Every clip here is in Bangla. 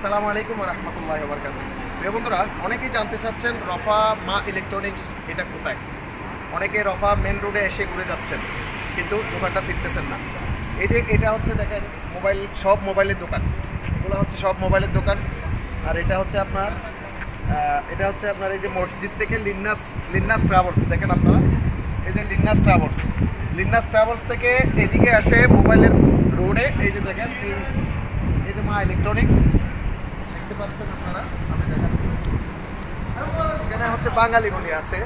আসসালামু আলাইকুম ওয়া রাহমাতুল্লাহি ওয়া বারাকাতুহু। প্রিয় বন্ধুরা, অনেকেই জানতে চাচ্ছেন রফা মা ইলেকট্রনিক্স এটা কোথায়। অনেকে রফা মেন রোডে এসে ঘুরে যাচ্ছেন, কিন্তু দোকানটা চিনতেছেন না। এই যে এটা হচ্ছে দেখেন মোবাইল, সব মোবাইলের দোকান, এগুলো হচ্ছে সব মোবাইলের দোকান। আর এটা হচ্ছে আপনার এই যে মসজিদ থেকে লিন্নাস ট্রাভেলস দেখেন আপনারা, এই যে লিন্নাস ট্রাভেলস থেকে এদিকে আসে মোবাইলের রোডে। এই যে দেখেন এই যে মা ইলেকট্রনিক্স দেখতে পাচ্ছেন আপনারা, আমি দেখাচ্ছি। এখানে হচ্ছে বাঙালি গলি আছে,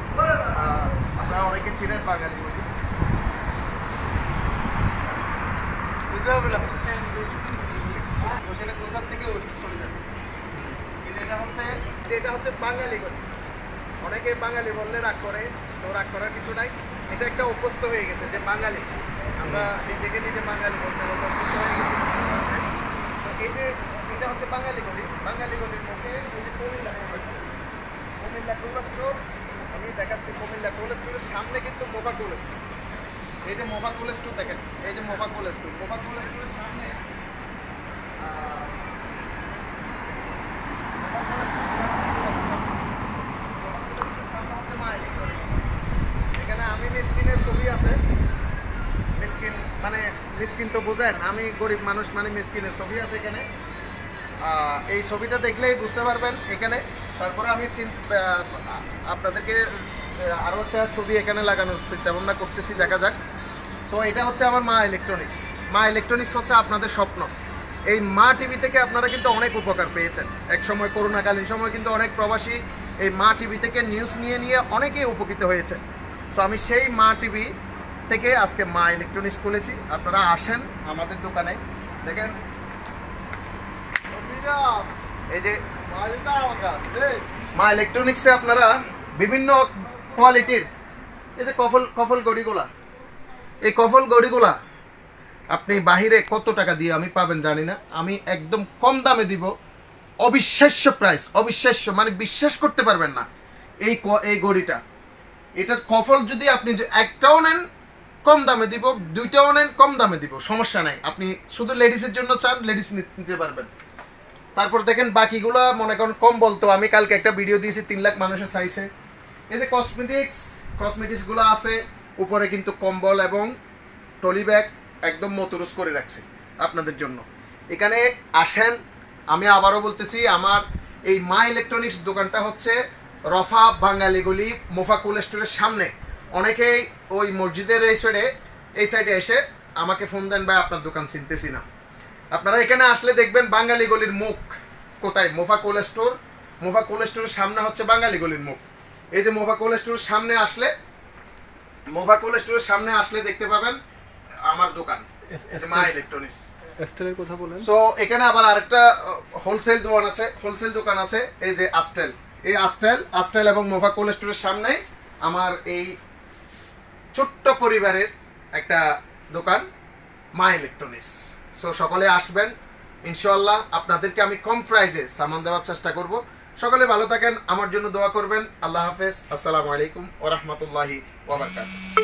আপনারা অনেকে ছিলেন বাঙালি গলি। সেটা কলকাতা থেকে চলে যাবে। এটা হচ্ছে বাঙালি গলি। অনেকে বাঙালি বললে রাগ করে, তো রাগ করার কিছু নাই। এটা একটা অভ্যস্ত হয়ে গেছে যে বাঙালি, আমরা নিজে বাঙালি বলতে অভ্যস্ত হয়ে গেছি। এই যে এটা হচ্ছে বাঙালি গলির মধ্যে এই যে কুমিল্লা কোল্ড স্টোর আমি দেখাচ্ছি। কুমিল্লা কোল্ড স্টোরের সামনে কিন্তু মোফা কোল্ড স্টোর। এই যে মোফা কোল্ড স্টোর দেখেন, এই যে মোফা কোল্ড স্টোরের সামনে এখানে আমি মিসকিনের ছবি আছে। মিসকিন মানে মিসকিন তো বোঝেন, আমি গরিব মানুষ মানে মিসকিনের ছবি আছে এখানে। এই ছবিটা দেখলেই বুঝতে পারবেন এখানে। তারপরে আমি আপনাদেরকে আরও একটা ছবি এখানে লাগানোর চিন্তা ভাবনা করতেছি, দেখা যাক। সো এটা হচ্ছে আমার মা ইলেকট্রনিক্স হচ্ছে আপনাদের স্বপ্ন। এই মা টিভি থেকে আপনারা কিন্তু অনেক উপকার পেয়েছেন। এক সময় করোনাকালীন সময় কিন্তু অনেক প্রবাসী এই মা টিভি থেকে নিউজ নিয়ে অনেকেই উপকৃত হয়েছে। সো আমি সেই মা টিভি থেকে আজকে মা ইলেকট্রনিক্স খুলেছি। আপনারা আসেন আমাদের দোকানে, দেখেন এই যে মা ইলেকট্রনিক্সে আপনারা বিভিন্ন কোয়ালিটির এই যে কফল গড়িগুলা, এই কফল গড়িগুলা আপনি বাহিরে কত টাকা দিয়ে আমি পাবেন জানি না, আমি একদম কম দামে দিব। অবিশ্বাস্য প্রাইস, অবিশ্বাস্য মানে বিশ্বাস করতে পারবেন না। এই গড়িটা, এটা কফল যদি আপনি একটাও নেন কম দামে দিব, দুইটাও নেন কম দামে দিব, সমস্যা নাই। আপনি শুধু লেডিসের জন্য চান, লেডিস নিতে পারবেন। তারপর দেখেন বাকিগুলো মনে করেন কম বলতো। আমি কালকে একটা ভিডিও দিয়েছি, 3 লাখ মানুষের চাইছে। এই যে কসমেটিক্সগুলো আছে, উপরে কিন্তু কম্বল এবং টলি ব্যাগ একদম মতরুস করে রাখছি আপনাদের জন্য। এখানে আসেন, আমি আবারও বলতেছি, আমার এই মা ইলেকট্রনিক্স দোকানটা হচ্ছে রফা বাঙালি গলি মোফা কোল্ড স্টোরের সামনে। অনেকেই ওই মসজিদের এই সাইডে এসে আমাকে ফোন দেন, ভাই আপনার দোকান চিনতেছি না। আপনারা এখানে আসলে দেখবেন বাঙালি গলির মুখ কোথায়, মোফা কোল্ড স্টোরের সামনে হচ্ছে বাঙালি গলির মুখ। এই যে মোফা কোল্ড স্টোরের সামনে আসলে দেখতে পাবেন আমার দোকান মা ইলেকট্রনিক্স। এস্টেলের কথা বলেন। সো এখানে আবার আরেকটা হোলসেল দোকান আছে, এই যে আস্টেল এবং মোফা কোল্ড স্টোরের সামনে আমার এই ছোট্ট পরিবারের একটা দোকান মা ইলেকট্রনিক্স। সো সকলে আসবেন ইনশাআল্লাহ, আপনাদেরকে আমি কম প্রাইজে সামান দেওয়ার চেষ্টা করব। সকলে ভালো থাকেন, আমার জন্য দোয়া করবেন। আল্লাহ হাফেজ, আসসালামু আলাইকুম ওয়া রাহমাতুল্লাহি ওয়া বারাকাতুহু।